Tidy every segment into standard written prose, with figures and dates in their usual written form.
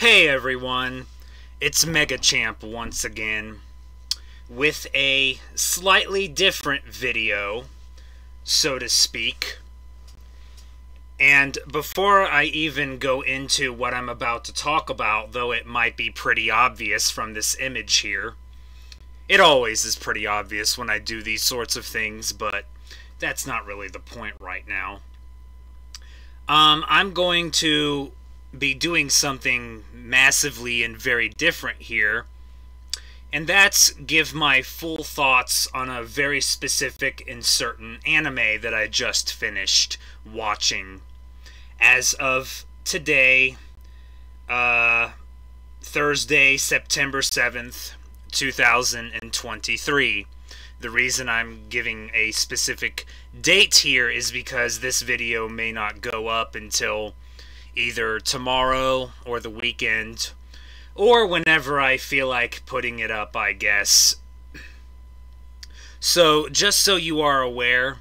Hey everyone, it's Mega Champ once again with a slightly different video, so to speak. And before I even go into what I'm about to talk about, though it might be pretty obvious from this image here, it always is pretty obvious when I do these sorts of things, but that's not really the point right now. I'm going to be doing something massively and very different here, and that's give my full thoughts on a very specific and certain anime that I just finished watching as of today, Thursday, September 7th, 2023. The reason I'm giving a specific date here is because this video may not go up until either tomorrow or the weekend, or whenever I feel like putting it up, I guess. So, just so you are aware,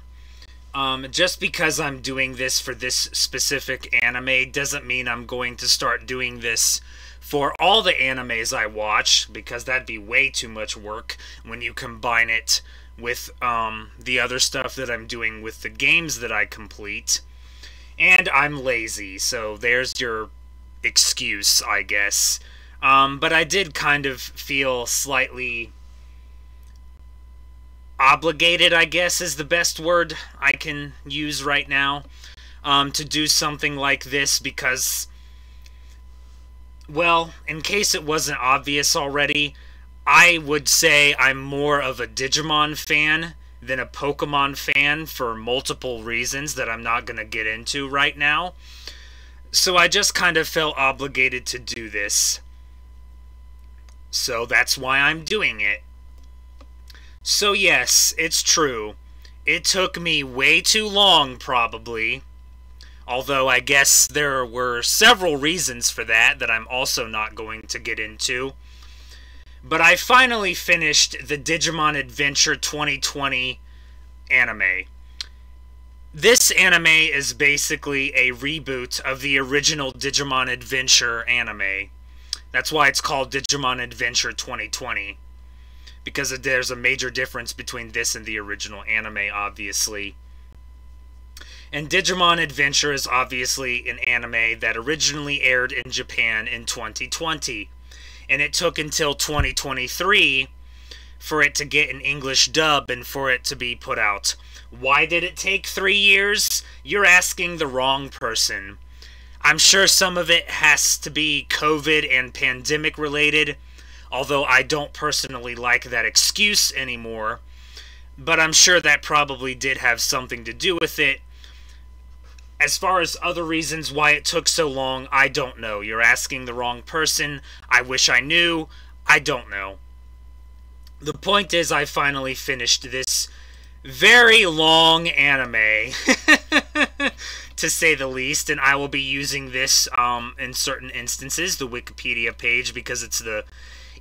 just because I'm doing this for this specific anime doesn't mean I'm going to start doing this for all the animes I watch, because that'd be way too much work when you combine it with the other stuff that I'm doing with the games that I complete. And I'm lazy, so there's your excuse, I guess. But I did kind of feel slightly obligated, I guess is the best word I can use right now, to do something like this because, well, in case it wasn't obvious already, I would say I'm more of a Digimon fan than a Pokemon fan for multiple reasons that I'm not going to get into right now. So I just kind of felt obligated to do this. So that's why I'm doing it. So yes, it's true. It took me way too long, probably. Although I guess there were several reasons for that I'm also not going to get into. But I finally finished the Digimon Adventure 2020 anime. This anime is basically a reboot of the original Digimon Adventure anime. That's why it's called Digimon Adventure 2020. Because there's a major difference between this and the original anime, obviously. And Digimon Adventure is obviously an anime that originally aired in Japan in 2020. And it took until 2023 for it to get an English dub and for it to be put out. Why did it take 3 years? You're asking the wrong person. I'm sure some of it has to be COVID and pandemic related, although I don't personally like that excuse anymore. But I'm sure that probably did have something to do with it. As far as other reasons why it took so long, I don't know. You're asking the wrong person. I wish I knew. I don't know. The point is, I finally finished this very long anime, to say the least, and I will be using this in certain instances, the Wikipedia page, because it's the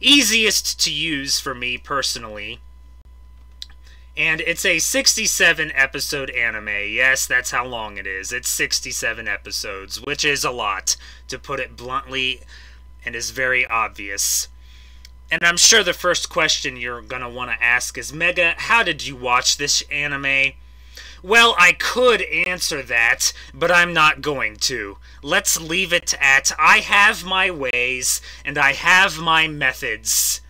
easiest to use for me personally. And it's a 67 episode anime. Yes, that's how long it is. It's 67 episodes, which is a lot, to put it bluntly, and is very obvious. And I'm sure the first question you're going to want to ask is, Mega, how did you watch this anime? Well, I could answer that, but I'm not going to. Let's leave it at, I have my ways, and I have my methods,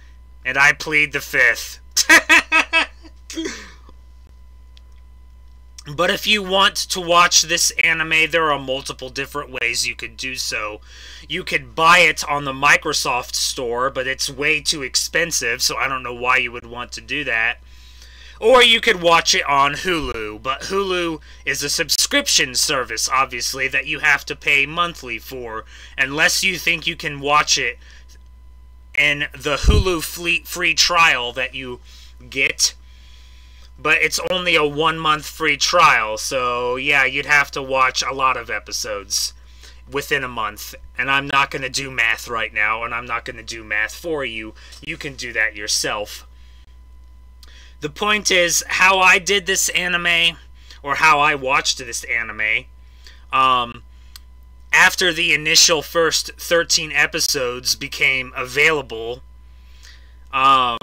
and I plead the fifth. But if you want to watch this anime, there are multiple different ways you could do so. You could buy it on the Microsoft Store, but it's way too expensive, so I don't know why you would want to do that. Or you could watch it on Hulu, but Hulu is a subscription service, obviously, that you have to pay monthly for, unless you think you can watch it in the Hulu free trial that you get. But it's only a 1-month free trial, so yeah, you'd have to watch a lot of episodes within a month. And I'm not going to do math right now, and I'm not going to do math for you. You can do that yourself. The point is, how I did this anime, or how I watched this anime, after after the initial first 13 episodes became available, I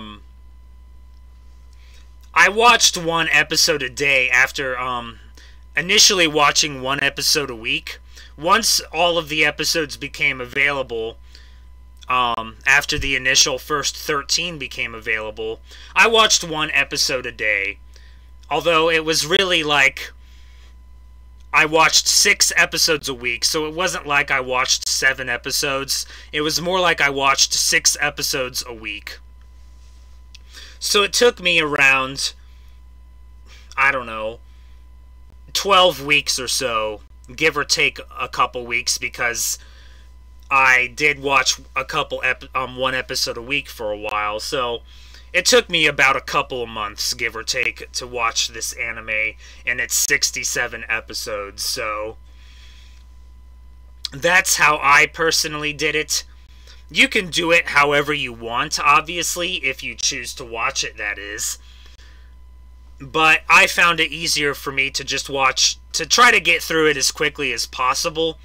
watched one episode a day after initially watching one episode a week. Once all of the episodes became available, after the initial first 13 became available, I watched one episode a day. Although it was really like I watched 6 episodes a week, so it wasn't like I watched 7 episodes. It was more like I watched 6 episodes a week. So it took me around, I don't know, 12 weeks or so, give or take a couple weeks, because I did watch one episode a week for a while. So it took me about a couple of months, give or take, to watch this anime and its 67 episodes. So that's how I personally did it. You can do it however you want, obviously, if you choose to watch it, that is. But I found it easier for me to just watch, to try to get through it as quickly as possible,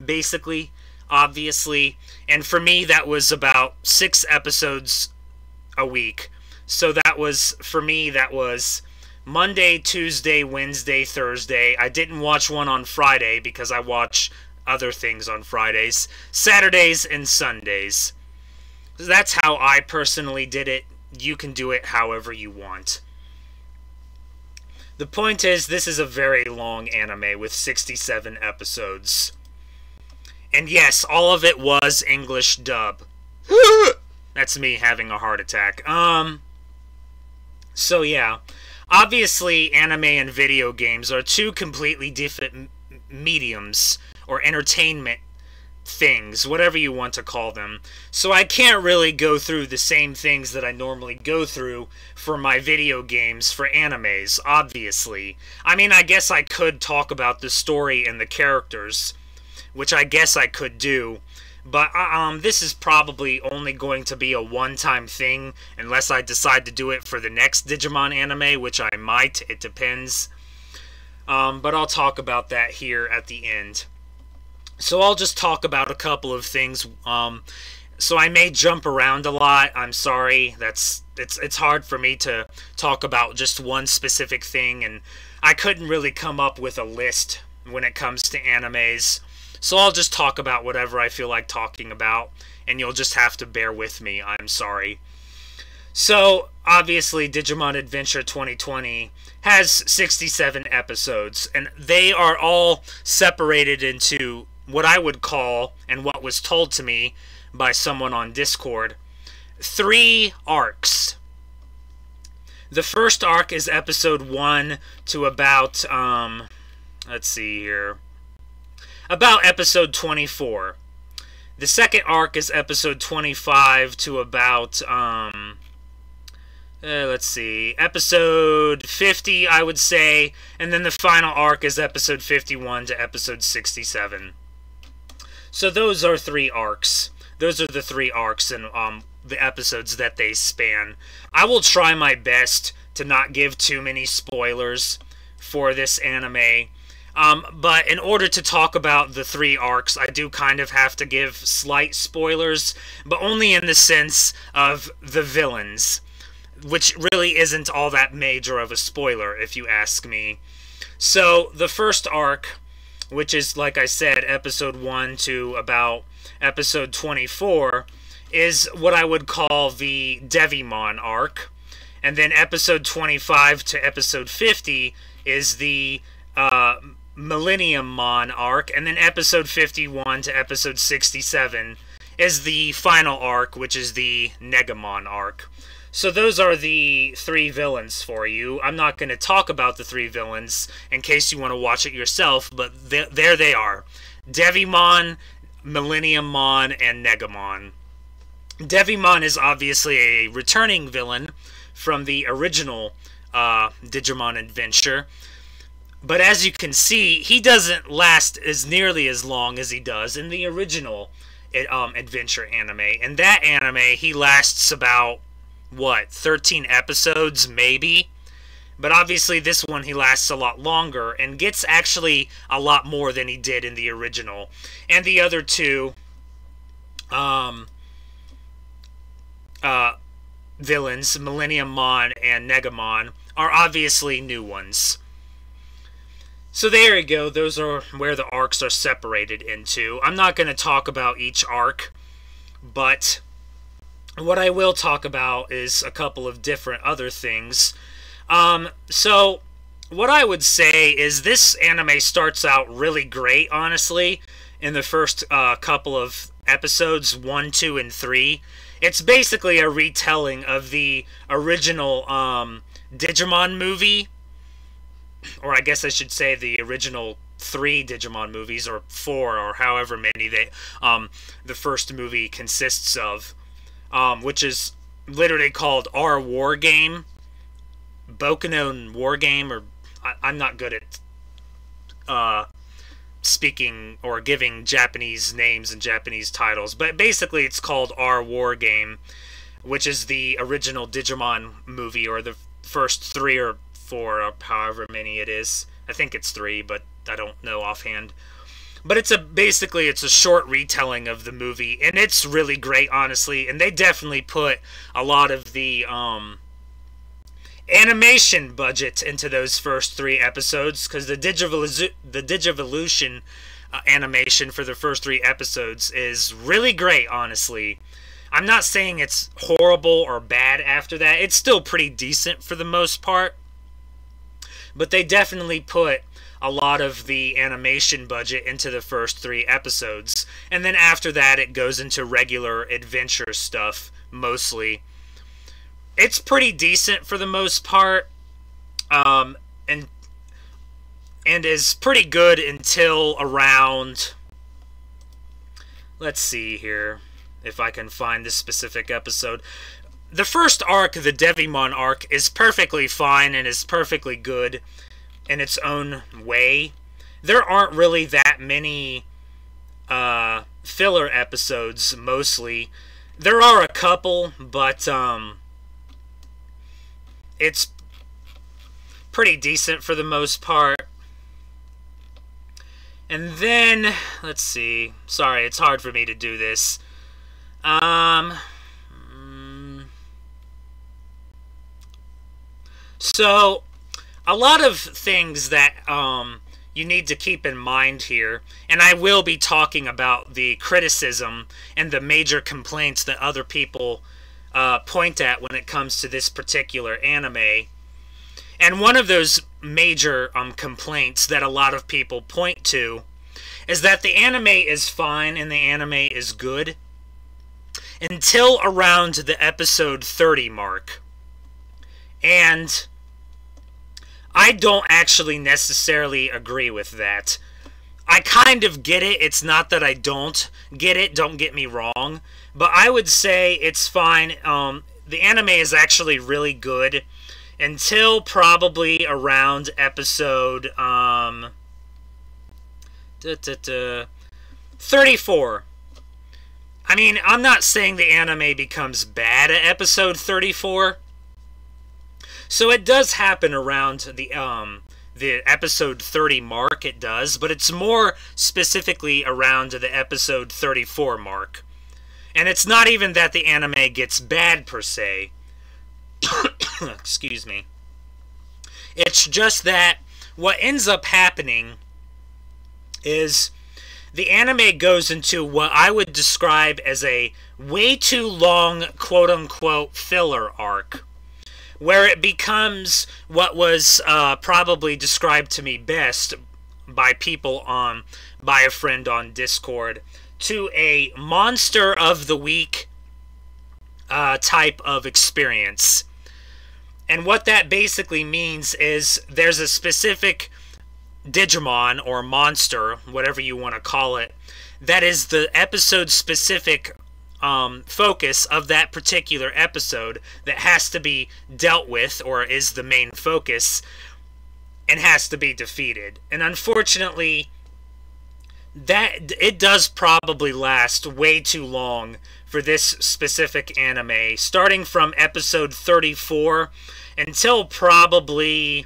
basically, obviously. And for me, that was about 6 episodes a week. So that was, for me, that was Monday, Tuesday, Wednesday, Thursday. I didn't watch one on Friday because I watch other things on Fridays. Saturdays and Sundays. That's how I personally did it. You can do it however you want. The point is, this is a very long anime with 67 episodes. And yes, all of it was English dub. That's me having a heart attack. So yeah. Obviously, anime and video games are two completely different mediums, or entertainment things, whatever you want to call them. So I can't really go through the same things that I normally go through for my video games for animes, obviously. I mean, I guess I could talk about the story and the characters, which I guess I could do, but this is probably only going to be a one-time thing, unless I decide to do it for the next Digimon anime, which I might, it depends. But I'll talk about that here at the end. So I'll just talk about a couple of things. So I may jump around a lot. I'm sorry. It's hard for me to talk about just one specific thing, and I couldn't really come up with a list when it comes to animes. So I'll just talk about whatever I feel like talking about, and you'll just have to bear with me. I'm sorry. So, obviously, Digimon Adventure 2020 has 67 episodes, and they are all separated into what I would call, and what was told to me by someone on Discord, 3 arcs. The first arc is episode 1 to about, let's see here, about episode 24. The second arc is episode 25 to about, let's see, episode 50, I would say, and then the final arc is episode 51 to episode 67. So those are 3 arcs. Those are the 3 arcs and the episodes that they span. I will try my best to not give too many spoilers for this anime. But in order to talk about the 3 arcs, I do kind of have to give slight spoilers, but only in the sense of the villains, which really isn't all that major of a spoiler, if you ask me. So, the first arc, which is, like I said, episode 1 to about episode 24, is what I would call the Devimon arc. And then episode 25 to episode 50 is the Millennium Mon arc. And then episode 51 to episode 67 is the final arc, which is the Negamon arc. So those are the 3 villains for you. I'm not going to talk about the 3 villains in case you want to watch it yourself, but there they are. Devimon, Millennium Mon, and Negamon. Devimon is obviously a returning villain from the original Digimon Adventure. But as you can see, he doesn't last as nearly as long as he does in the original Adventure anime. In that anime, he lasts about, what, 13 episodes, maybe? But obviously this one he lasts a lot longer and gets actually a lot more than he did in the original. And the other two villains, Millennium Mon and Negamon, are obviously new ones. So there you go, those are where the arcs are separated into. I'm not going to talk about each arc, but what I will talk about is a couple of different other things. So what I would say is this anime starts out really great, honestly, in the first couple of episodes, 1, 2, and 3. It's basically a retelling of the original Digimon movie, or I guess I should say the original 3 Digimon movies, or 4, or however many the first movie consists of, which is literally called Our War Game, Bokuno War Game, or I'm not good at speaking or giving Japanese names and Japanese titles, but basically it's called Our War Game, which is the original Digimon movie, or the first 3 or 4, or however many it is. I think it's 3, but I don't know offhand. But basically it's a short retelling of the movie, and it's really great, honestly, and they definitely put a lot of the animation budget into those first 3 episodes, because the Digivolution animation for the first 3 episodes is really great, honestly. I'm not saying it's horrible or bad after that. It's still pretty decent for the most part. But they definitely put a lot of the animation budget into the first 3 episodes. And then after that, it goes into regular adventure stuff, mostly. It's pretty decent for the most part. And is pretty good until around... Let's see here, if I can find this specific episode. The first arc, the Devimon arc, is perfectly fine and is perfectly good in its own way. There aren't really that many filler episodes, mostly. There are a couple, but it's pretty decent for the most part. And then, let's see. Sorry, it's hard for me to do this. So, a lot of things that you need to keep in mind here, and I will be talking about the criticism and the major complaints that other people point at when it comes to this particular anime. And one of those major complaints that a lot of people point to is that the anime is fine and the anime is good until around the episode 30 mark. And I don't actually necessarily agree with that. I kind of get it. It's not that I don't get it, don't get me wrong. But I would say it's fine. The anime is actually really good until probably around episode 34. I mean, I'm not saying the anime becomes bad at episode 34. So it does happen around the episode 30 mark, it does, but it's more specifically around the episode 34 mark. And it's not even that the anime gets bad per se. Excuse me. It's just that what ends up happening is the anime goes into what I would describe as a way too long, quote-unquote, filler arc, where it becomes what was probably described to me best by people by a friend on Discord, to a monster of the week type of experience. And what that basically means is there's a specific Digimon or monster, whatever you want to call it, that is the episode-specific focus of that particular episode that has to be dealt with, or is the main focus, and has to be defeated. And unfortunately, that it does probably last way too long for this specific anime, starting from episode 34 until probably...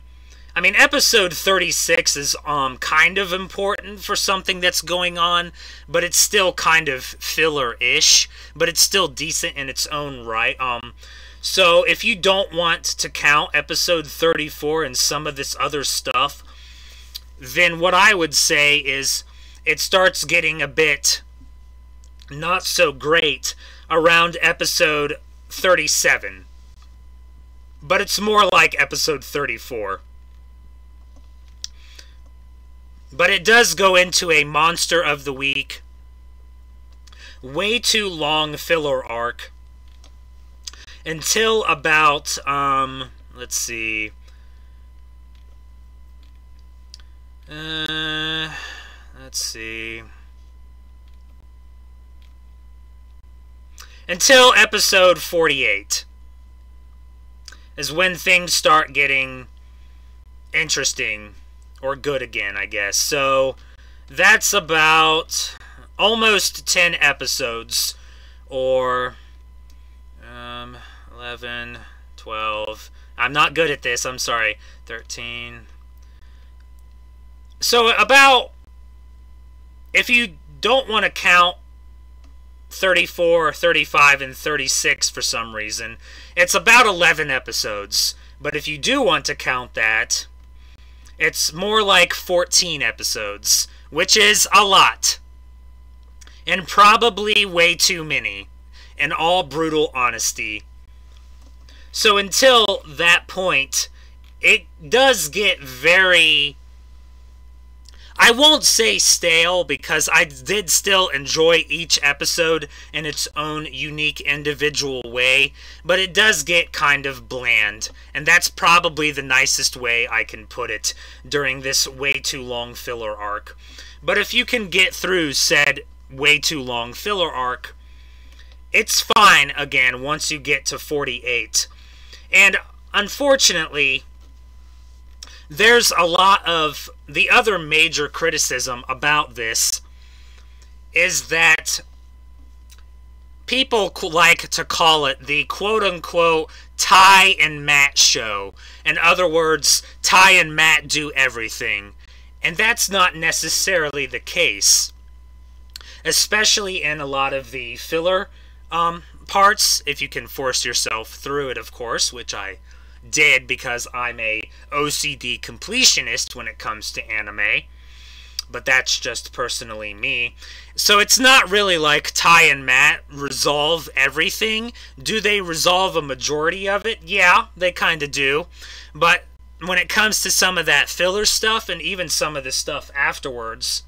I mean, episode 36 is kind of important for something that's going on, but it's still kind of filler-ish, but it's still decent in its own right. So if you don't want to count episode 34 and some of this other stuff, then what I would say is it starts getting a bit not so great around episode 37. But it's more like episode 34. But it does go into a Monster of the Week, way too long filler arc, until about, let's see, until episode 48 is when things start getting interesting. Or good again, I guess. So, that's about almost 10 episodes. Or, 11, 12. I'm not good at this, I'm sorry. 13. So, about... If you don't want to count 34, 35, and 36 for some reason, it's about 11 episodes. But if you do want to count that... It's more like 14 episodes, which is a lot. And probably way too many, in all brutal honesty. So until that point, it does get very... I won't say stale, because I did still enjoy each episode in its own unique individual way, but it does get kind of bland, and that's probably the nicest way I can put it during this way too long filler arc. But if you can get through said way too long filler arc, it's fine again once you get to 48. And unfortunately... There's a lot of... The other major criticism about this is that people like to call it the quote-unquote Ty and Matt show. In other words, Ty and Matt do everything. And that's not necessarily the case. Especially in a lot of the filler parts, if you can force yourself through it, of course, which I... did because I'm a OCD completionist when it comes to anime, but that's just personally me. So it's not really like Ty and Matt resolve everything. Do they resolve a majority of it? Yeah, they kind of do. But when it comes to some of that filler stuff and even some of the stuff afterwards,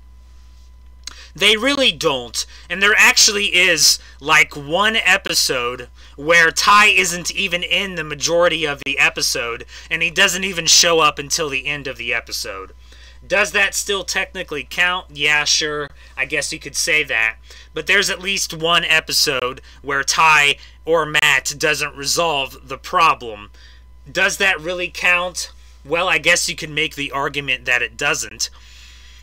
they really don't. And there actually is like one episode where Ty isn't even in the majority of the episode, and he doesn't even show up until the end of the episode. Does that still technically count? Yeah, sure. I guess you could say that. But there's at least one episode where Ty or Matt doesn't resolve the problem. Does that really count? Well, I guess you can make the argument that it doesn't.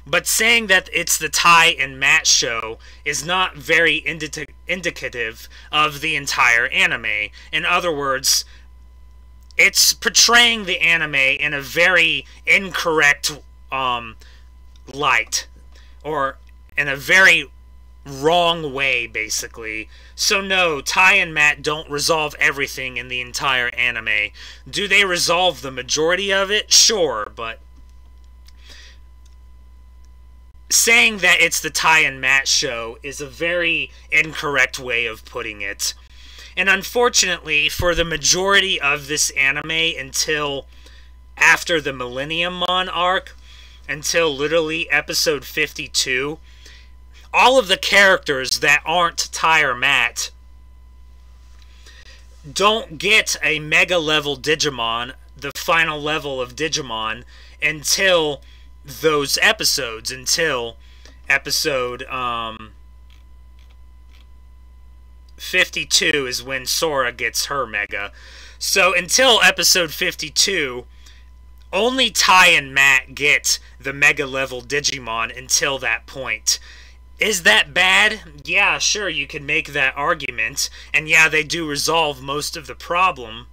But saying that it's the Ty and Matt show is not very indicative of the entire anime. In other words, it's portraying the anime in a very incorrect light. Or in a very wrong way, basically. So no, Ty and Matt don't resolve everything in the entire anime. Do they resolve the majority of it? Sure, but... saying that it's the Ty and Matt show is a very incorrect way of putting it. And unfortunately, for the majority of this anime until after the Millenniummon arc, until literally episode 52, all of the characters that aren't Ty or Matt don't get a Mega level Digimon, the final level of Digimon, until... those episodes, until episode 52 is when Sora gets her Mega. So until episode 52, only Ty and Matt get the Mega level Digimon until that point. Is that bad? Yeah, sure, you can make that argument. And yeah, they do resolve most of the problem.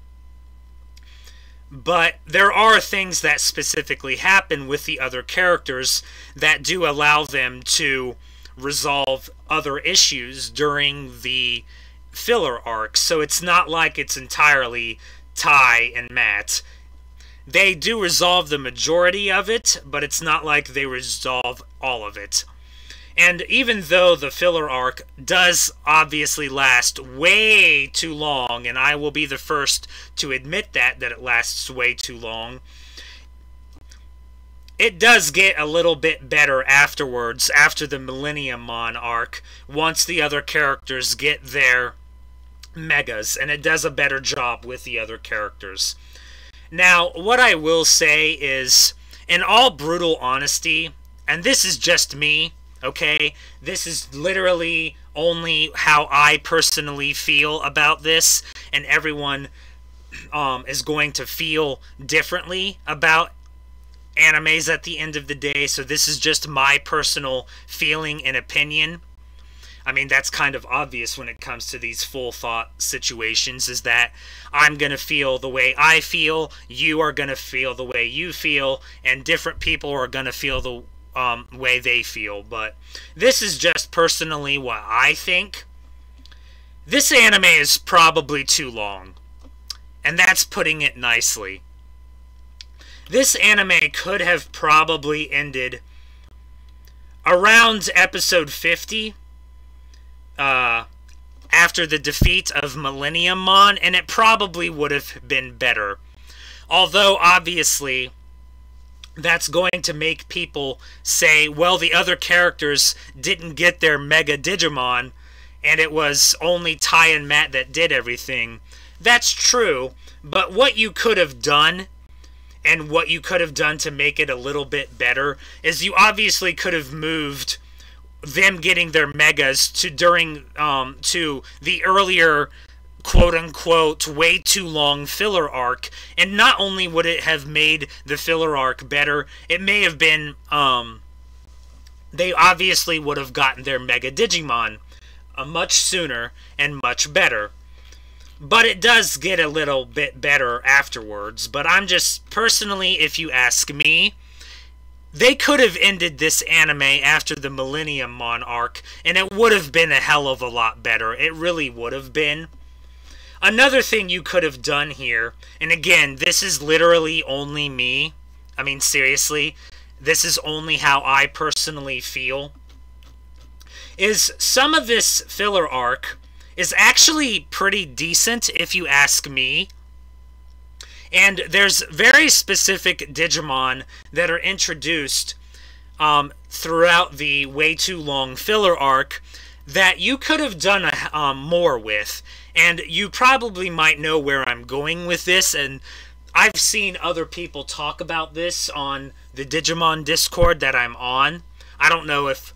But there are things that specifically happen with the other characters that do allow them to resolve other issues during the filler arc. So it's not like it's entirely Ty and Matt. They do resolve the majority of it, but it's not like they resolve all of it. And even though the filler arc does obviously last way too long, and I will be the first to admit that it lasts way too long, it does get a little bit better afterwards, after the Millennium Mon arc, once the other characters get their megas, and it does a better job with the other characters. Now, what I will say is, in all brutal honesty, and this is just me, okay? This is literally only how I personally feel about this, and everyone is going to feel differently about animes at the end of the day, so this is just my personal feeling and opinion. I mean, that's kind of obvious when it comes to these full thought situations, is that I'm going to feel the way I feel, you are going to feel the way you feel, and different people are going to feel the way they feel. But this is just personally what I think. This anime is probably too long, and that's putting it nicely. This anime could have probably ended around episode 50, after the defeat of Millennium Mon, and it probably would have been better. Although, obviously, that's going to make people say, well, the other characters didn't get their Mega Digimon, and it was only Ty and Matt that did everything. That's true, but what you could have done, and what you could have done to make it a little bit better, is you obviously could have moved them getting their megas to the earlier quote-unquote way too long filler arc, and not only would it have made the filler arc better, it may have been they obviously would have gotten their Mega Digimon much sooner and much better. But it does get a little bit better afterwards. But I'm just, personally, if you ask me, they could have ended this anime after the Millennium Mon arc, and it would have been a hell of a lot better. It really would have been. Another thing you could have done here, and again, this is literally only me. I mean, seriously, this is only how I personally feel. Is some of this filler arc is actually pretty decent, if you ask me. And there's very specific Digimon that are introduced throughout the way too long filler arc that you could have done more with. And you probably might know where I'm going with this, and I've seen other people talk about this on the Digimon Discord that I'm on. I don't know if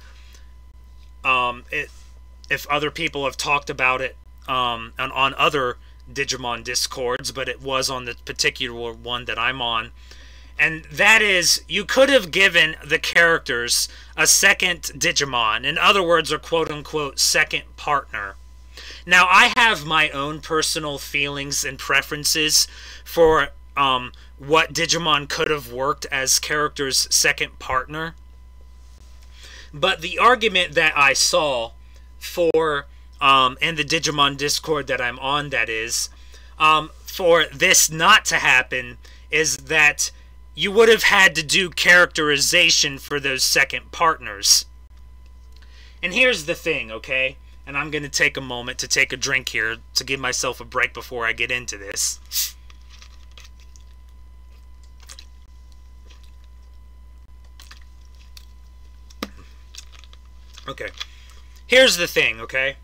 other people have talked about it on other Digimon Discords, but it was on the particular one that I'm on. And that is, you could have given the characters a second Digimon. In other words, a quote-unquote second partner. Now, I have my own personal feelings and preferences for what Digimon could have worked as characters' second partner. But the argument that I saw for, in the Digimon Discord that I'm on, that is, for this not to happen, is that you would have had to do characterization for those second partners. And here's the thing, okay? And I'm going to take a moment to take a drink here to give myself a break before I get into this. Okay. Here's the thing, okay?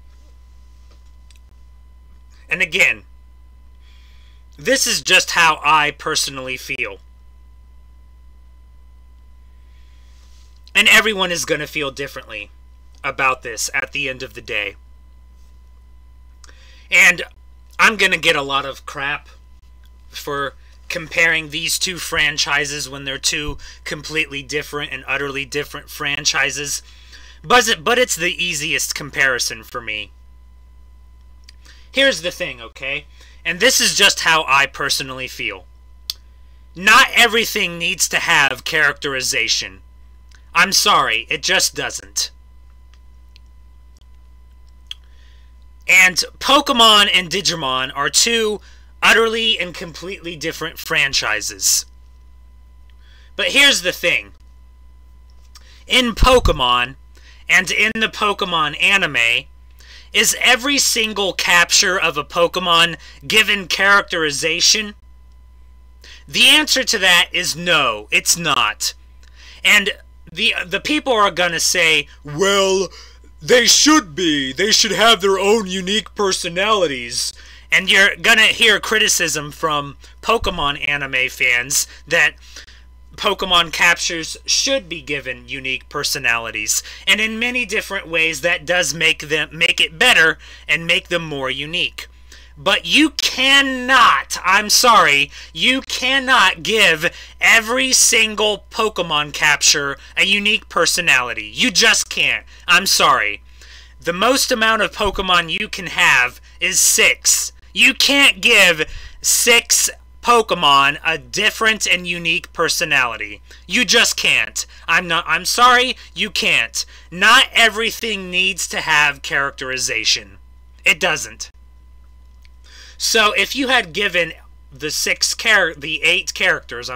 And again, this is just how I personally feel. And everyone is going to feel differently about this at the end of the day. And I'm going to get a lot of crap for comparing these two franchises when they're two completely different and utterly different franchises. But it's the easiest comparison for me. Here's the thing, okay? And this is just how I personally feel. Not everything needs to have characterization. I'm sorry, it just doesn't. And Pokemon and Digimon are two utterly and completely different franchises. But here's the thing. In Pokemon, and in the Pokemon anime, is every single capture of a Pokemon given characterization? The answer to that is no, it's not. And the people are gonna say, well, they should be. They should have their own unique personalities. And you're gonna hear criticism from Pokemon anime fans that Pokemon captures should be given unique personalities. And in many different ways that does make it better and make them more unique. But you cannot, I'm sorry, you cannot give every single Pokemon capture a unique personality. You just can't. I'm sorry. The most amount of Pokemon you can have is 6. You can't give 6 Pokemon a different and unique personality. You just can't. I'm sorry, you can't. Not everything needs to have characterization. It doesn't. So if you had given the 8 characters,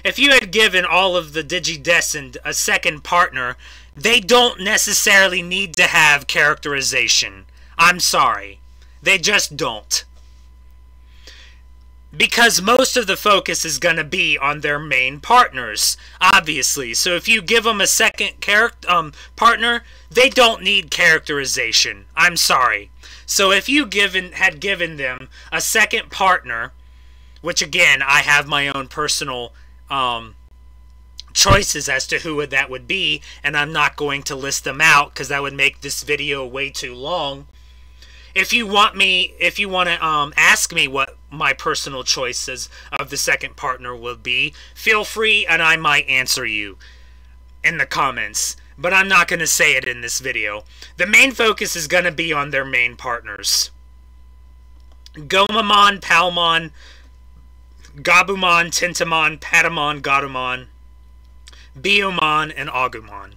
if you had given all of the Digidestined a second partner, they don't necessarily need to have characterization. I'm sorry. They just don't. Because most of the focus is going to be on their main partners, obviously. So if you give them a second partner, they don't need characterization. I'm sorry. So if you had given them a second partner, which again, I have my own personal choices as to who that would be, and I'm not going to list them out because that would make this video way too long. If you want to ask me what my personal choices of the second partner will be, feel free and I might answer you in the comments. But I'm not going to say it in this video. The main focus is going to be on their main partners. Gomamon, Palmon, Gabumon, Tintamon, Patamon, Gatomon, Biyomon, and Agumon.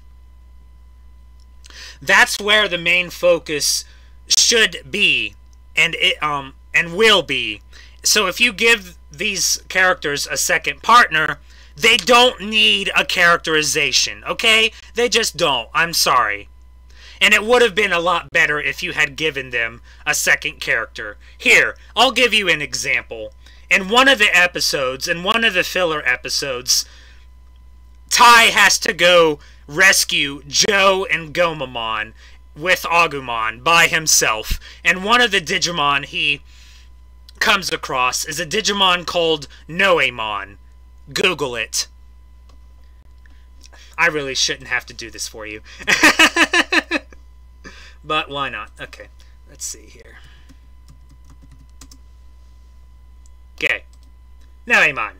That's where the main focus should be, and will be. So if you give these characters a second partner, they don't need a characterization, okay? They just don't. I'm sorry. And it would have been a lot better if you had given them a second character. Here, I'll give you an example. In one of the episodes, in one of the filler episodes, Tai has to go rescue Joe and Gomamon with Agumon by himself. And one of the Digimon he comes across is a Digimon called Noemon. Google it. I really shouldn't have to do this for you. But why not? Okay, let's see here. Okay. Noemon.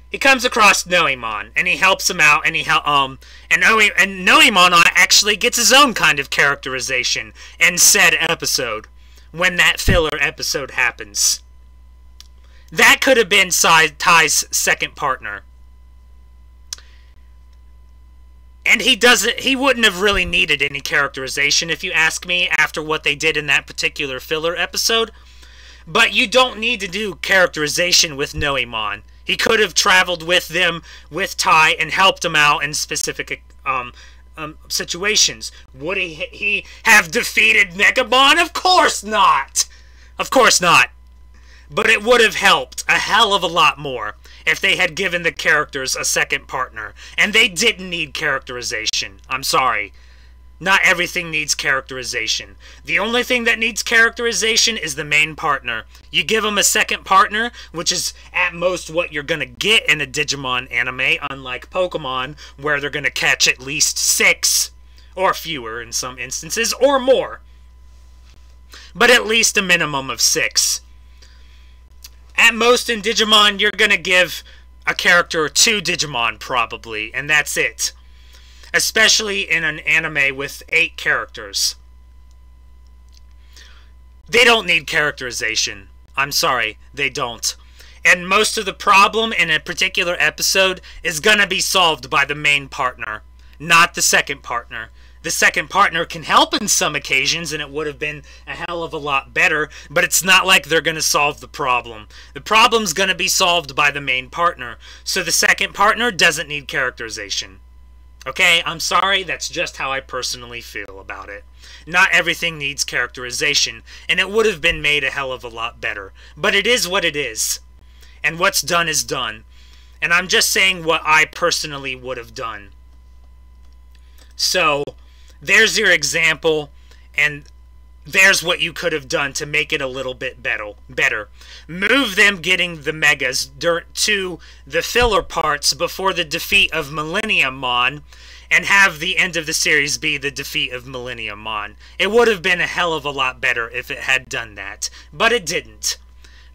He comes across Noemon, and he helps him out, and Noemon actually gets his own kind of characterization in said episode, when that filler episode happens. That could have been Tai's second partner. And he wouldn't have really needed any characterization, if you ask me, after what they did in that particular filler episode. But you don't need to do characterization with Noemon. He could have traveled with them, with Tai, and helped him out in specific situations. Would he have defeated Megabon? Of course not! Of course not. But it would have helped a hell of a lot more if they had given the characters a second partner. And they didn't need characterization. I'm sorry. Not everything needs characterization. The only thing that needs characterization is the main partner. You give them a second partner, which is at most what you're going to get in a Digimon anime, unlike Pokemon, where they're going to catch at least 6, or fewer in some instances, or more. But at least a minimum of 6. At most in Digimon, you're going to give a character 2 Digimon, probably, and that's it. especially in an anime with 8 characters. They don't need characterization. I'm sorry, they don't. And most of the problem in a particular episode is gonna be solved by the main partner, not the second partner. The second partner can help in some occasions, and it would have been a hell of a lot better, but it's not like they're going to solve the problem. The problem's going to be solved by the main partner, so the second partner doesn't need characterization. Okay, I'm sorry, that's just how I personally feel about it. Not everything needs characterization, and it would have been made a hell of a lot better. But it is what it is, and what's done is done. And I'm just saying what I personally would have done. So there's your example, and there's what you could have done to make it a little bit better. Move them getting the megas to the filler parts before the defeat of Millennium Mon, and have the end of the series be the defeat of Millennium Mon. It would have been a hell of a lot better if it had done that, but it didn't.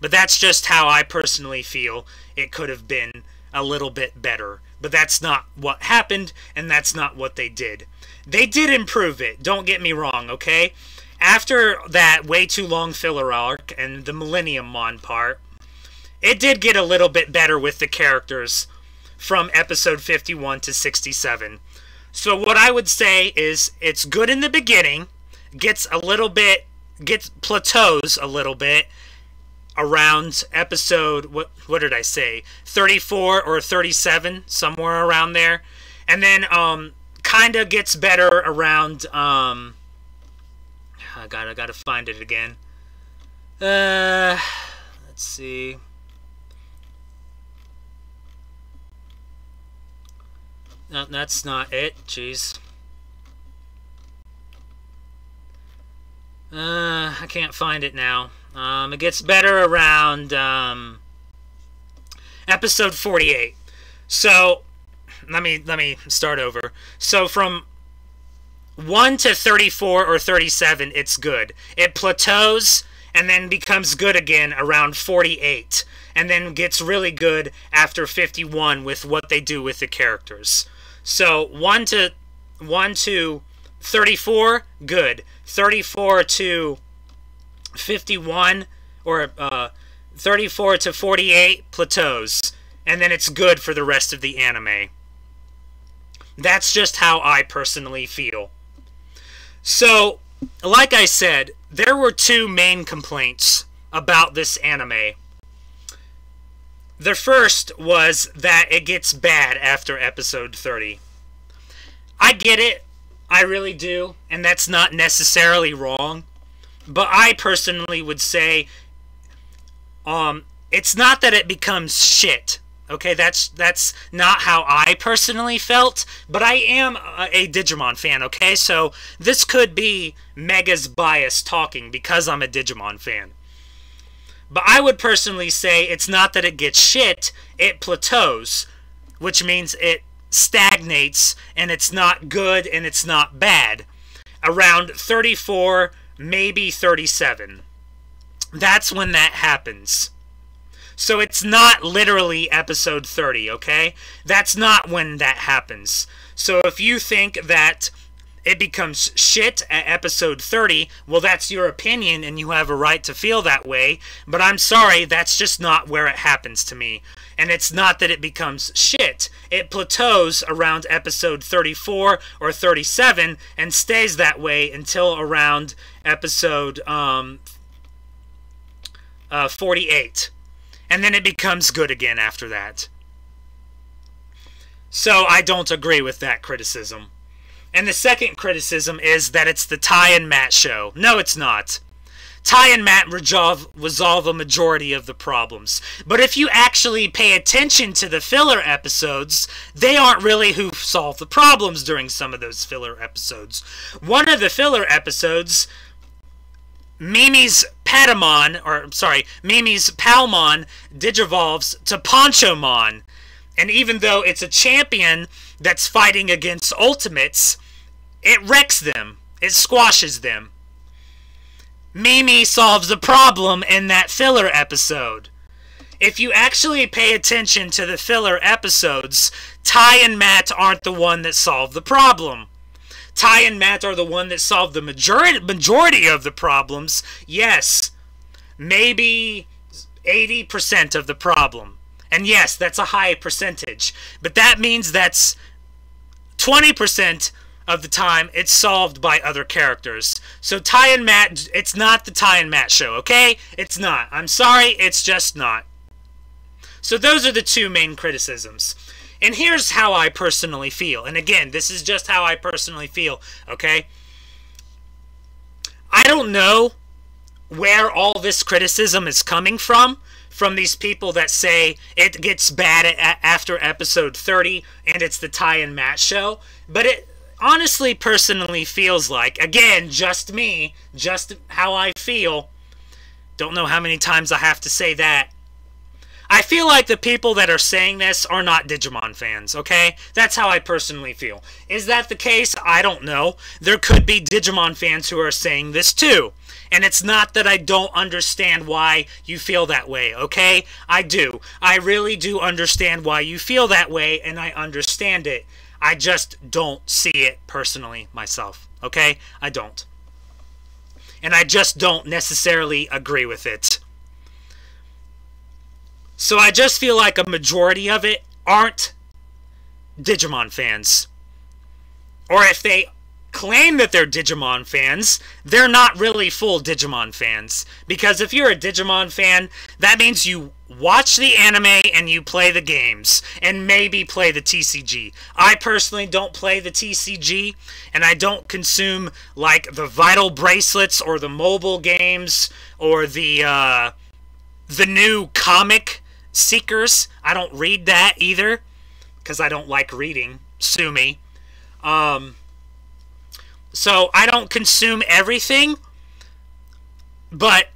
But that's just how I personally feel it could have been a little bit better. But that's not what happened, and that's not what they did. They did improve it, don't get me wrong, okay? After that way too long filler arc and the Millennium Mon part, it did get a little bit better with the characters from episode 51 to 67. So what I would say is it's good in the beginning, plateaus a little bit around episode, what did I say, 34 or 37, somewhere around there, and then kind of gets better around, I gotta find it again, let's see, no, that's not it, jeez, I can't find it now. It gets better around episode 48. So let me start over. So from 1 to 34 or 37, it's good. It plateaus and then becomes good again around 48, and then gets really good after 51 with what they do with the characters. So 1 to 34, good. 34 to 51 or 34 to 48 plateaus, and then it's good for the rest of the anime. That's just how I personally feel. So, like I said, there were 2 main complaints about this anime. The first was that it gets bad after episode 30. I get it, I really do, and that's not necessarily wrong. But I personally would say, it's not that it becomes shit. Okay, that's not how I personally felt. But I am a Digimon fan. Okay, so this could be Mega's bias talking because I'm a Digimon fan. But I would personally say it's not that it gets shit. It plateaus, which means it stagnates, and it's not good and it's not bad. Around 34. Maybe 37. That's when that happens. So it's not literally episode 30, okay? That's not when that happens. So if you think that it becomes shit at episode 30, well, that's your opinion and you have a right to feel that way, but I'm sorry, that's just not where it happens to me. And it's not that it becomes shit. It plateaus around episode 34 or 37 and stays that way until around episode 48. And then it becomes good again after that. So I don't agree with that criticism. And the second criticism is that it's the Ty and Matt show. No, it's not. Ty and Matt resolve a majority of the problems. But if you actually pay attention to the filler episodes, they aren't really who solve the problems during some of those filler episodes. One of the filler episodes, Mimi's Palmon digivolves to Ponchomon. And even though it's a champion that's fighting against Ultimates, it wrecks them. It squashes them. Mimi solves the problem in that filler episode. if you actually pay attention to the filler episodes, Ty and Matt aren't the one that solved the problem. Ty and Matt are the one that solved the majority of the problems. Yes, maybe 80% of the problem. And yes, that's a high percentage. But that means that's 20% of the time it's solved by other characters. So Ty and Matt, it's not the Ty and Matt show, okay? It's not. I'm sorry, it's just not. So those are the two main criticisms. And here's how I personally feel. And again, this is just how I personally feel, okay? I don't know where all this criticism is coming from these people that say it gets bad after episode 30 and it's the Ty and Matt show. But it honestly, personally feels like, again, just me, just how I feel. Don't know how many times I have to say that. I feel like the people that are saying this are not Digimon fans, okay? That's how I personally feel. Is that the case? I don't know. There could be Digimon fans who are saying this too. And it's not that I don't understand why you feel that way, okay? I do. I really do understand why you feel that way, and I understand it. I just don't see it personally myself, okay? I don't. And I just don't necessarily agree with it. So I just feel like a majority of it aren't Digimon fans. Or if they claim that they're Digimon fans, they're not really full Digimon fans. Because if you're a Digimon fan, that means you watch the anime and you play the games. And maybe play the TCG. I personally don't play the TCG. And I don't consume, like, the Vital Bracelets or the mobile games or the new comic Seekers. I don't read that either, because I don't like reading. Sue me. So I don't consume everything, but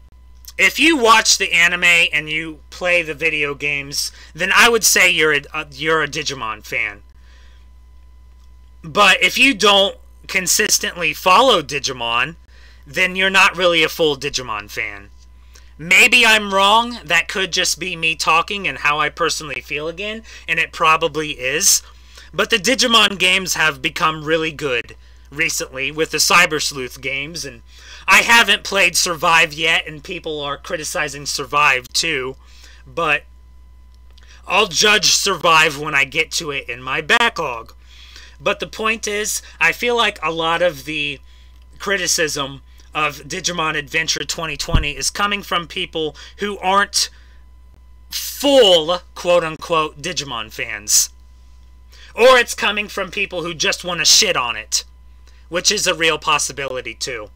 if you watch the anime and you play the video games, then I would say you're a Digimon fan. But if you don't consistently follow Digimon, then you're not really a full Digimon fan. Maybe I'm wrong. That could just be me talking and how I personally feel again, and it probably is. But the Digimon games have become really good recently with the Cyber Sleuth games, and I haven't played Survive yet, and people are criticizing Survive too. But I'll judge Survive when I get to it in my backlog. But the point is, I feel like a lot of the criticism of Digimon Adventure 2020 is coming from people who aren't full, quote-unquote, Digimon fans. Or it's coming from people who just want to shit on it, which is a real possibility too.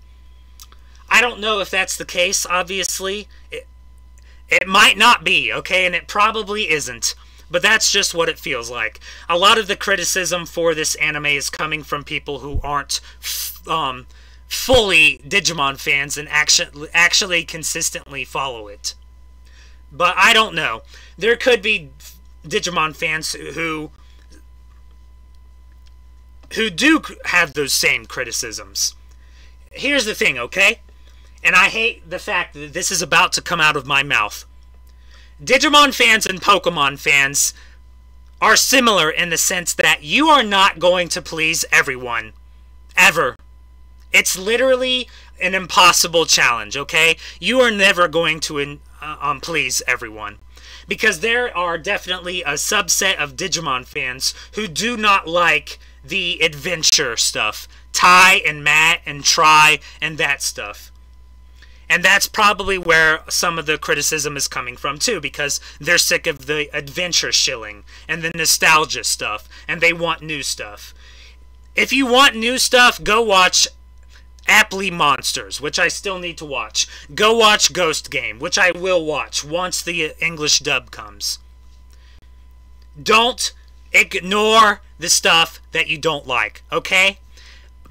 I don't know if that's the case, obviously. It might not be, okay, and it probably isn't. But that's just what it feels like. A lot of the criticism for this anime is coming from people who aren't fully Digimon fans and actually consistently follow it. But I don't know. There could be Digimon fans who do have those same criticisms. Here's the thing, okay? And I hate the fact that this is about to come out of my mouth. Digimon fans and Pokemon fans are similar in the sense that you are not going to please everyone. Ever. It's literally an impossible challenge, okay? You are never going to please everyone. Because there are definitely a subset of Digimon fans who do not like the adventure stuff. Ty and Matt and Tri and that stuff. And that's probably where some of the criticism is coming from too, because they're sick of the adventure shilling and the nostalgia stuff, and they want new stuff. If you want new stuff, go watch Aptly Monsters, which I still need to watch. Go watch Ghost Game, which I will watch once the English dub comes. Don't ignore the stuff that you don't like, okay?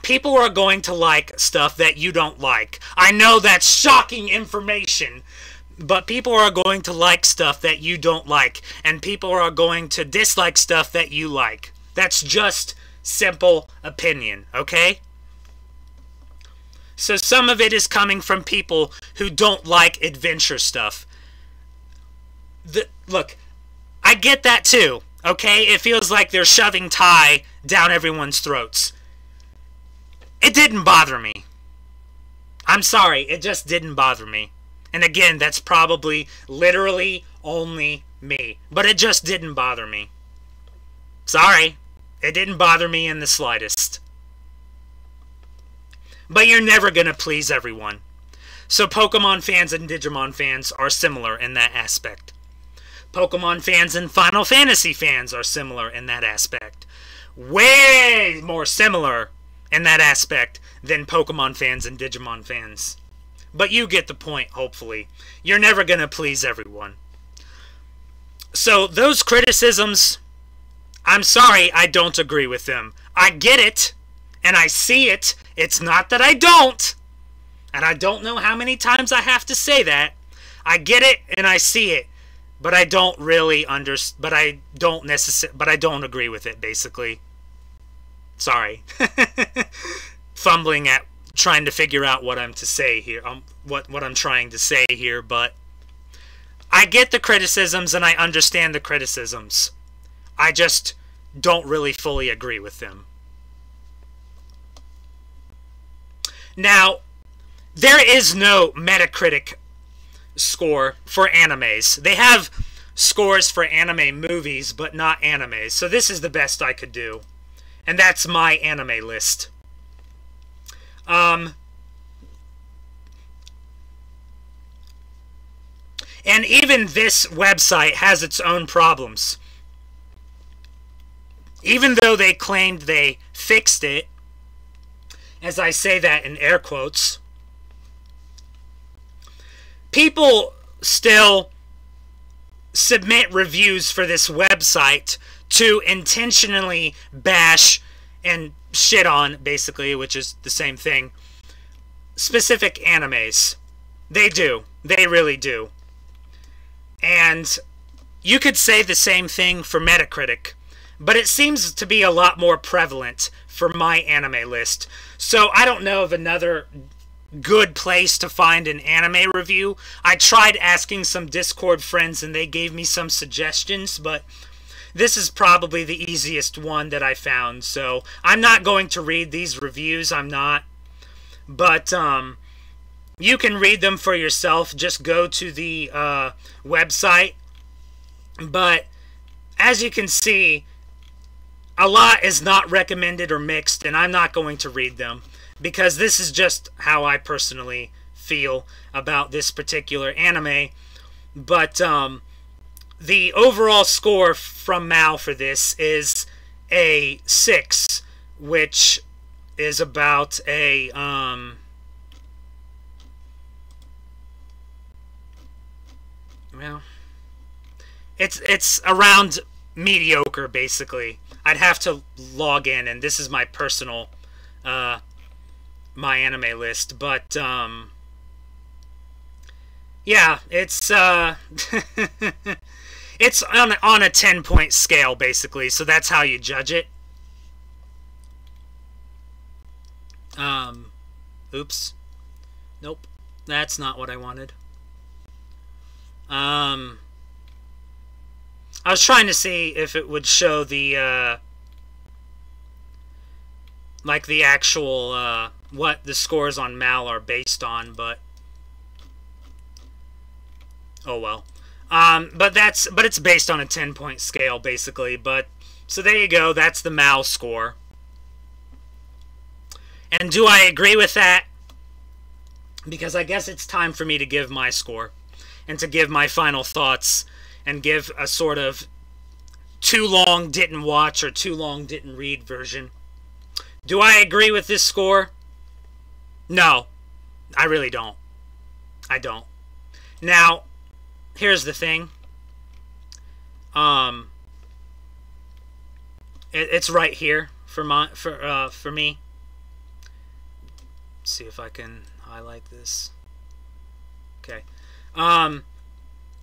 People are going to like stuff that you don't like. I know that's shocking information, but people are going to like stuff that you don't like, and people are going to dislike stuff that you like. That's just simple opinion, okay? So some of it is coming from people who don't like adventure stuff. Look, I get that too, okay? It feels like they're shoving Thai down everyone's throats. It didn't bother me. I'm sorry, it just didn't bother me. And again, that's probably literally only me. But it just didn't bother me. Sorry, it didn't bother me in the slightest. But you're never going to please everyone. So Pokemon fans and Digimon fans are similar in that aspect. Pokemon fans and Final Fantasy fans are similar in that aspect. Way more similar in that aspect than Pokemon fans and Digimon fans. But you get the point, hopefully. You're never going to please everyone. So those criticisms, I'm sorry, I don't agree with them. I get it, and I see it. It's not that I don't. And I don't know how many times I have to say that. I get it, and I see it. But I don't really but I don't agree with it, basically. Sorry. Fumbling at trying to figure out what I'm to say here. What I'm trying to say here, but I get the criticisms and I understand the criticisms. I just don't really fully agree with them. Now, there is no Metacritic score for animes. They have scores for anime movies, but not animes. So this is the best I could do. And that's my anime list. And even this website has its own problems. Even though they claimed they fixed it, as I say that in air quotes, people still submit reviews for this website to intentionally bash and shit on, basically, which is the same thing, specific animes. They do. They really do. And you could say the same thing for Metacritic, but it seems to be a lot more prevalent for my anime list. So I don't know of another good place to find an anime review. I tried asking some Discord friends and they gave me some suggestions, but this is probably the easiest one that I found. So I'm not going to read these reviews. I'm not. But you can read them for yourself. Just go to the website. But as you can see, a lot is not recommended or mixed, and I'm not going to read them because this is just how I personally feel about this particular anime. But the overall score from Mal for this is a 6, which is about a well, it's around mediocre, basically. I'd have to log in, and this is my personal my anime list, but yeah, it's it's on a 10-point scale, basically, so that's how you judge it. Oops. Nope. That's not what I wanted. I was trying to see if it would show the, like the actual, what the scores on Mal are based on, but, oh well. But it's based on a 10-point scale, basically, but, so there you go, that's the Mal score. And do I agree with that? Because I guess it's time for me to give my score, and to give my final thoughts, and give a sort of too long didn't watch or too long didn't read version. Do I agree with this score? No, I really don't. I don't. Now, here's the thing. It's right here for me. Let's see if I can highlight this. Okay.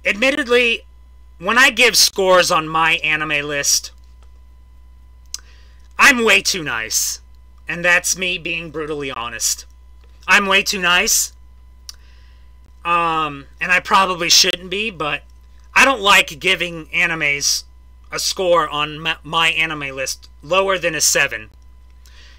Admittedly, when I give scores on my anime list, I'm way too nice. And that's me being brutally honest. I'm way too nice. And I probably shouldn't be, but I don't like giving animes a score on my anime list lower than a 7.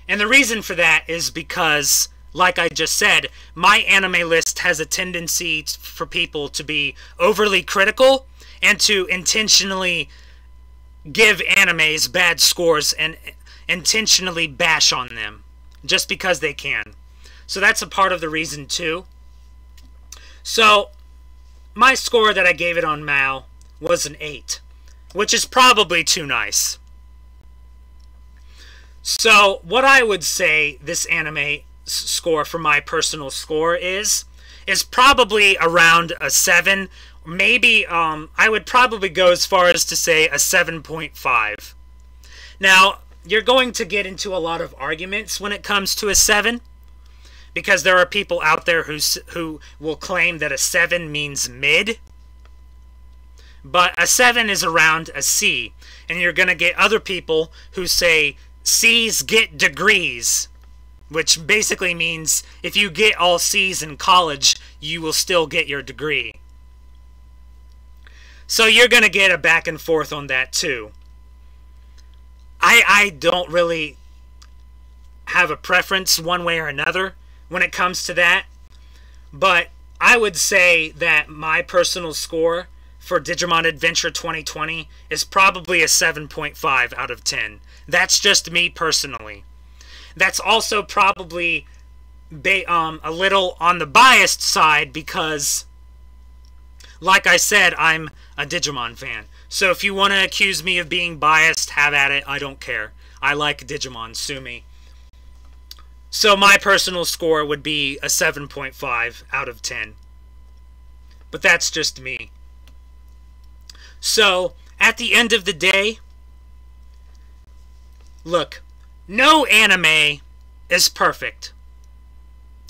And the reason for that is because, like I just said, my anime list has a tendency for people to be overly critical and to intentionally give animes bad scores and intentionally bash on them just because they can. So that's a part of the reason too. So my score that I gave it on Mal was an 8, which is probably too nice. So what I would say this anime score for my personal score is probably around a 7. Maybe I would probably go as far as to say a 7.5. Now, you're going to get into a lot of arguments when it comes to a 7, because there are people out there who will claim that a 7 means mid, but a 7 is around a C, and you're going to get other people who say C's get degrees, which basically means if you get all C's in college, you will still get your degree. So you're going to get a back and forth on that too. I don't really have a preference one way or another when it comes to that, but I would say that my personal score for Digimon Adventure 2020 is probably a 7.5 out of 10. That's just me personally. That's also probably a little on the biased side because, like I said, I'm a Digimon fan. So if you want to accuse me of being biased, have at it. I don't care. I like Digimon. Sue me. So my personal score would be a 7.5 out of 10. But that's just me. So, at the end of the day, look, no anime is perfect.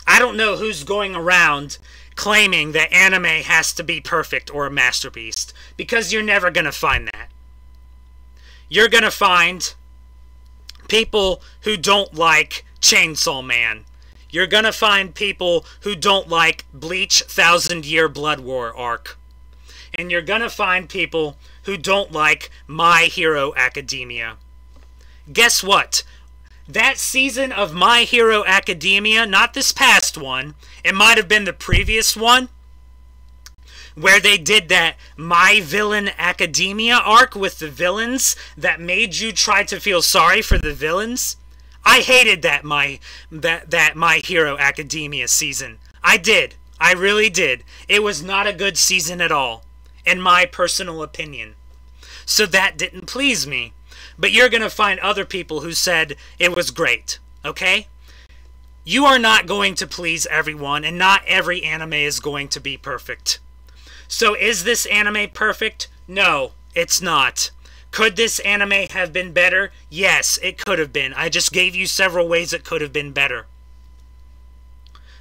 I don't know who's going around claiming that anime has to be perfect or a masterpiece, because you're never going to find that. You're going to find people who don't like Chainsaw Man. You're going to find people who don't like Bleach 1000 Year Blood War arc. And you're going to find people who don't like My Hero Academia. Guess what? That season of My Hero Academia, not this past one, it might have been the previous one, where they did that My Villain Academia arc with the villains that made you try to feel sorry for the villains. I hated that My Hero Academia season. I did. I really did. It was not a good season at all, in my personal opinion. So that didn't please me. But you're going to find other people who said it was great, okay? You are not going to please everyone, and not every anime is going to be perfect. So is this anime perfect? No, it's not. Could this anime have been better? Yes, it could have been. I just gave you several ways it could have been better.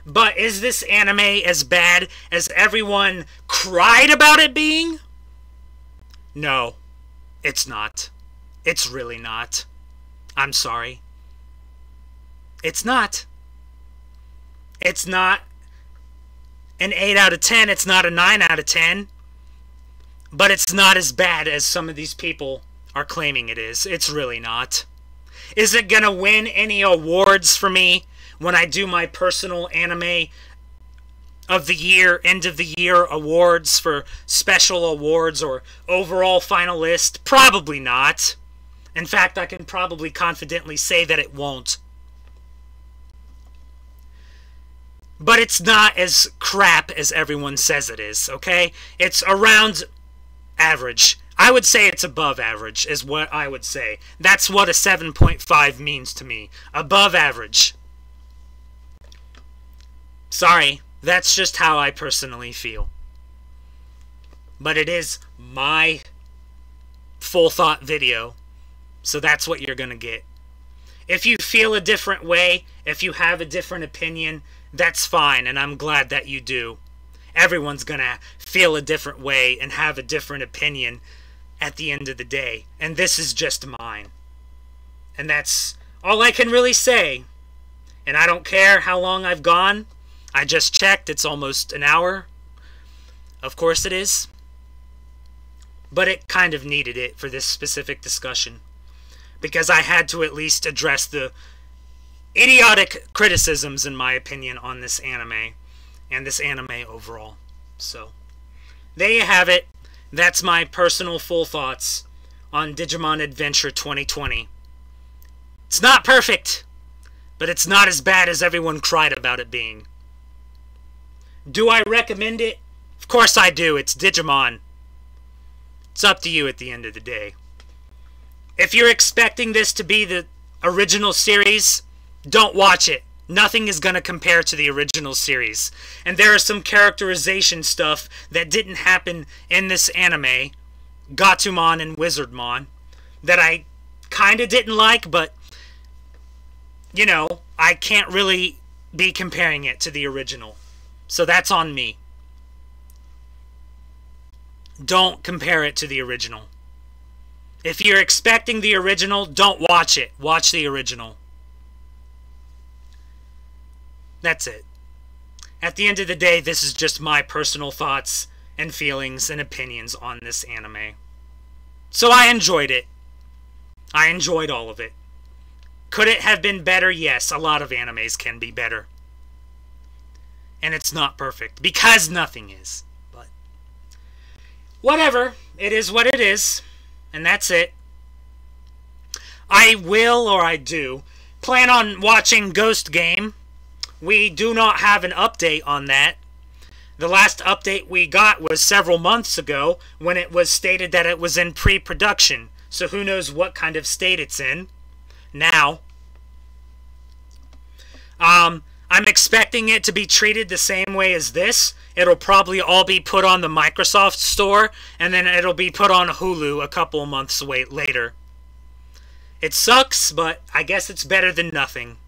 But is this anime as bad as everyone cried about it being? No, it's not. It's really not. I'm sorry. It's not. It's not an 8 out of 10. It's not a 9 out of 10. But it's not as bad as some of these people are claiming it is. It's really not. Is it gonna win any awards for me when I do my personal anime of the year, end of the year awards for special awards or overall final list? Probably not. In fact, I can probably confidently say that it won't. But it's not as crap as everyone says it is, okay? It's around average. I would say it's above average, is what I would say. That's what a 7.5 means to me. Above average. Sorry, that's just how I personally feel. But it is my full thought video, so that's what you're gonna get. If you feel a different way, if you have a different opinion, that's fine, and I'm glad that you do. Everyone's gonna feel a different way and have a different opinion at the end of the day, and this is just mine. And that's all I can really say. And I don't care how long I've gone. I just checked, it's almost an hour. Of course it is. but it kind of needed it for this specific discussion, because I had to at least address the idiotic criticisms, in my opinion, on this anime, and this anime overall. So, there you have it. That's my personal full thoughts on Digimon Adventure 2020. It's not perfect, but it's not as bad as everyone cried about it being. Do I recommend it? Of course I do. It's Digimon. It's up to you at the end of the day. If you're expecting this to be the original series, don't watch it. Nothing is going to compare to the original series. And there is some characterization stuff that didn't happen in this anime, Gatomon and Wizardmon, that I kind of didn't like, but, you know, I can't really be comparing it to the original. So that's on me. Don't compare it to the original. If you're expecting the original, don't watch it. Watch the original. That's it. At the end of the day, this is just my personal thoughts and feelings and opinions on this anime. So I enjoyed it. I enjoyed all of it. Could it have been better? Yes, a lot of animes can be better. And it's not perfect, because nothing is. But whatever. It is what it is. And that's it. I will, or I do, plan on watching Ghost Game. We do not have an update on that. The last update we got was several months ago, when it was stated that it was in pre-production. So who knows what kind of state it's in now. I'm expecting it to be treated the same way as this. It'll probably all be put on the Microsoft Store, and then it'll be put on Hulu a couple months later. It sucks, but I guess it's better than nothing.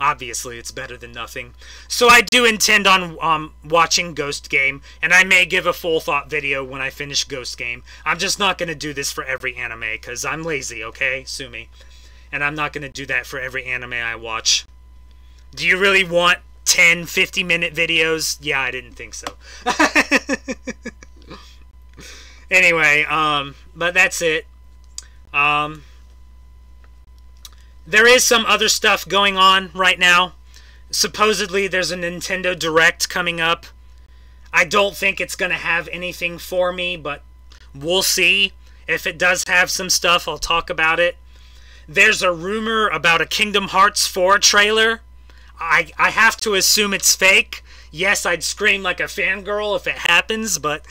Obviously, it's better than nothing. So I do intend on watching Ghost Game, and I may give a full thought video when I finish Ghost Game. I'm just not going to do this for every anime, because I'm lazy, okay? Sue me. And I'm not going to do that for every anime I watch. Do you really want 10, 50-minute videos? Yeah, I didn't think so. Anyway, but that's it. There is some other stuff going on right now. Supposedly, there's a Nintendo Direct coming up. I don't think it's going to have anything for me, but we'll see. If it does have some stuff, I'll talk about it. There's a rumor about a Kingdom Hearts 4 trailer. I have to assume it's fake. Yes, I'd scream like a fangirl if it happens, but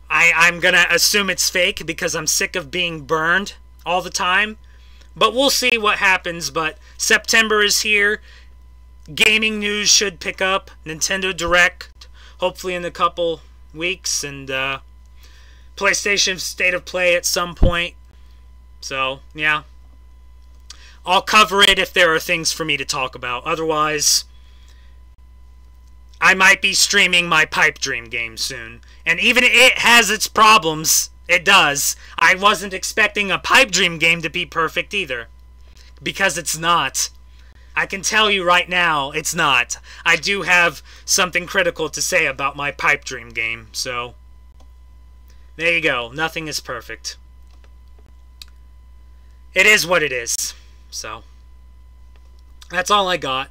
I'm going to assume it's fake because I'm sick of being burned all the time. But we'll see what happens. But September is here. Gaming news should pick up. Nintendo Direct, hopefully in a couple weeks. And PlayStation State of Play at some point. So, yeah. I'll cover it if there are things for me to talk about. Otherwise, I might be streaming my Pipe Dream game soon. And even it has its problems. It does. I wasn't expecting a Pipe Dream game to be perfect either. Because it's not. I can tell you right now, it's not. I do have something critical to say about my Pipe Dream game. So, there you go. Nothing is perfect. It is what it is. So, that's all I got.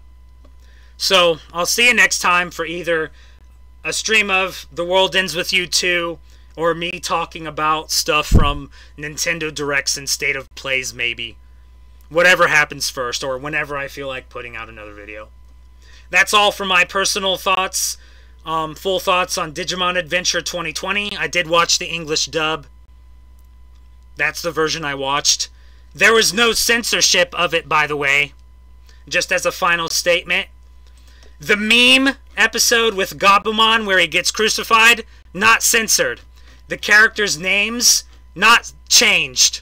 So, I'll see you next time for either a stream of The World Ends With You 2, or me talking about stuff from Nintendo Directs and State of Plays, maybe. Whatever happens first, or whenever I feel like putting out another video. That's all for my personal thoughts. Full thoughts on Digimon Adventure 2020. I did watch the English dub. That's the version I watched. There was no censorship of it, by the way. Just as a final statement. The meme episode with Gabumon where he gets crucified, not censored. The characters' names, not changed.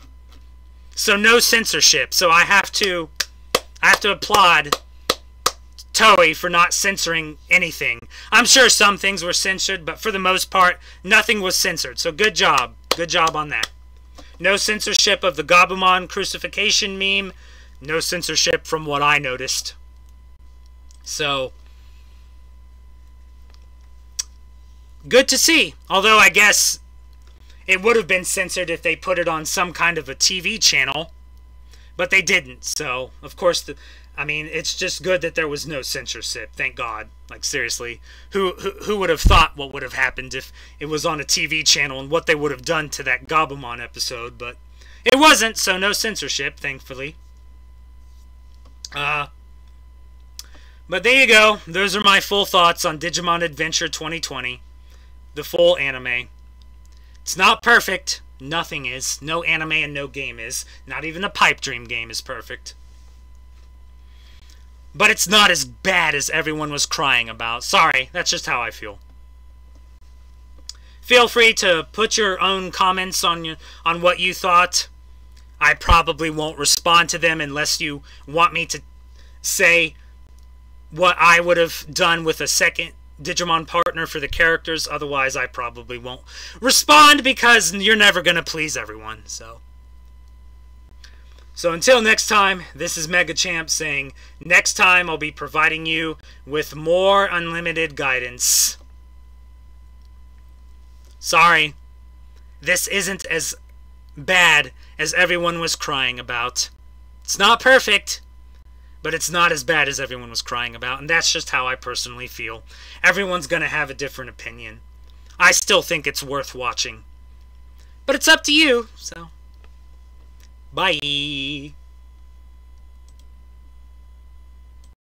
So no censorship. So I have to applaud Toei for not censoring anything. I'm sure some things were censored, but for the most part, nothing was censored. So good job. Good job on that. No censorship of the Gabumon crucifixion meme. No censorship from what I noticed. So, good to see. Although I guess It would have been censored if they put it on some kind of a TV channel, but they didn't. So, of course, I mean, it's just good that there was no censorship. Thank God. Like, seriously, who would have thought what would have happened if it was on a TV channel and what they would have done to that Gabumon episode? But it wasn't, so no censorship, thankfully. But there you go. Those are my full thoughts on Digimon Adventure 2020. The full anime. It's not perfect. Nothing is. No anime and no game is. Not even the Pipe Dream game is perfect. But it's not as bad as everyone was crying about. Sorry, that's just how I feel. Feel free to put your own comments on what you thought. I probably won't respond to them unless you want me to say what I would have done with a second Digimon partner for the characters. Otherwise, I probably won't respond because you're never going to please everyone. So until next time, this is Mega Champ saying, next time I'll be providing you with more unlimited guidance. Sorry, this isn't as bad as everyone was crying about. It's not perfect, but it's not as bad as everyone was crying about, and that's just how I personally feel. Everyone's gonna have a different opinion. I still think it's worth watching. But it's up to you, so... Bye!